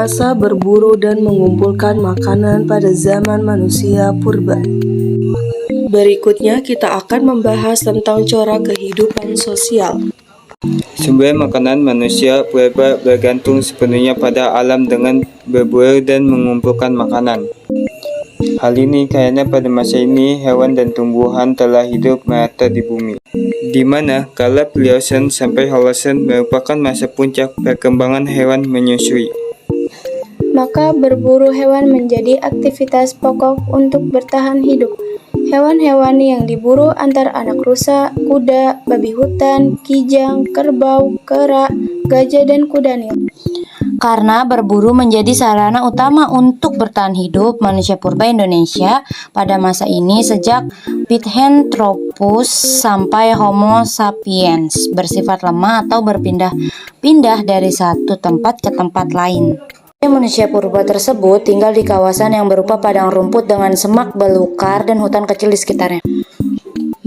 masa berburu dan mengumpulkan makanan pada zaman manusia purba. Berikutnya kita akan membahas tentang corak kehidupan sosial. Sumber makanan manusia purba bergantung sepenuhnya pada alam dengan berburu dan mengumpulkan makanan. Hal ini karena pada masa ini hewan dan tumbuhan telah hidup merata di bumi, di mana kala Pliocene sampai Holocene merupakan masa puncak perkembangan hewan menyusui. Maka berburu hewan menjadi aktivitas pokok untuk bertahan hidup. Hewan-hewan yang diburu antara anak rusa, kuda, babi hutan, kijang, kerbau, kera, gajah, dan kuda nil. Karena berburu menjadi sarana utama untuk bertahan hidup, manusia purba Indonesia pada masa ini sejak Pithecanthropus sampai Homo sapiens bersifat lemah atau berpindah-pindah dari satu tempat ke tempat lain. Manusia purba tersebut tinggal di kawasan yang berupa padang rumput dengan semak belukar dan hutan kecil di sekitarnya.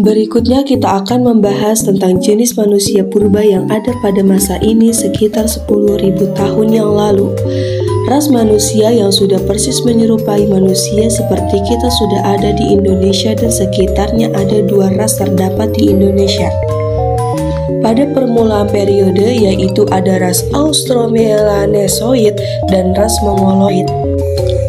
Berikutnya kita akan membahas tentang jenis manusia purba yang ada pada masa ini sekitar 10.000 tahun yang lalu. Ras manusia yang sudah persis menyerupai manusia seperti kita sudah ada di Indonesia dan sekitarnya ada 2 ras terdapat di Indonesia. Pada permulaan periode yaitu ada ras Austromelanesoid dan ras Mongoloid.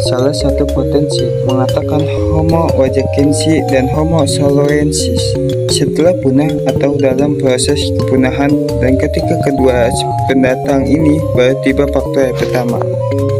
Salah satu potensi mengatakan Homo wajakensi dan Homo soloensis setelah punah atau dalam proses kepunahan, dan ketika kedua pendatang ini baru tiba faktor pertama.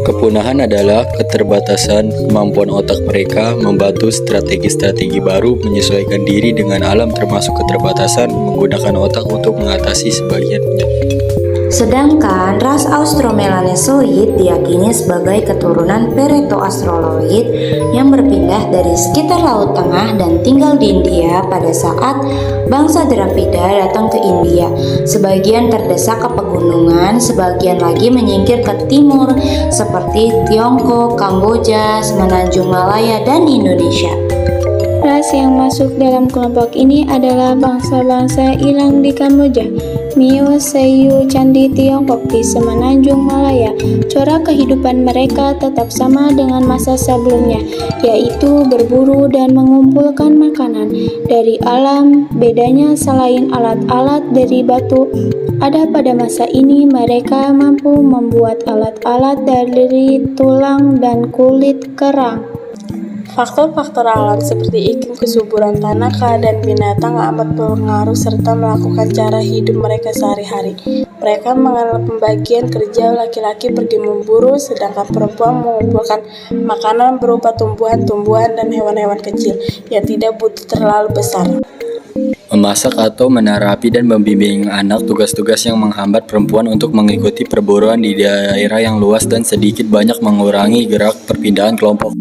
Kepunahan adalah keterbatasan kemampuan otak mereka membantu strategi-strategi baru menyesuaikan diri dengan alam, termasuk keterbatasan menggunakan otak untuk mengatasi sebagian penyakit. Sedangkan ras Austromelanesoid diyakini sebagai keturunan Pareto-Australoid yang berpindah dari sekitar Laut Tengah dan tinggal di India pada saat bangsa Dravida datang ke India. Sebagian terdesak ke pegunungan, sebagian lagi menyingkir ke timur seperti Tiongkok, Kamboja, Semenanjung Malaya, dan Indonesia. Ras yang masuk dalam kelompok ini adalah bangsa-bangsa Ilang di Kamboja, Mio, Seiyu, Candi Tiongkok di Semenanjung Malaya. Corak kehidupan mereka tetap sama dengan masa sebelumnya, yaitu berburu dan mengumpulkan makanan dari alam. Bedanya selain alat-alat dari batu, ada pada masa ini mereka mampu membuat alat-alat dari tulang dan kulit kerang. Faktor-faktor alam seperti iklim, kesuburan tanah, keadaan binatang amat berpengaruh serta melakukan cara hidup mereka sehari-hari. Mereka mengenal pembagian kerja, laki-laki pergi memburu, sedangkan perempuan mengumpulkan makanan berupa tumbuhan-tumbuhan dan hewan-hewan kecil yang tidak butuh terlalu besar. Memasak atau menarapi dan membimbing anak, tugas-tugas yang menghambat perempuan untuk mengikuti perburuan di daerah yang luas dan sedikit banyak mengurangi gerak perpindahan kelompok.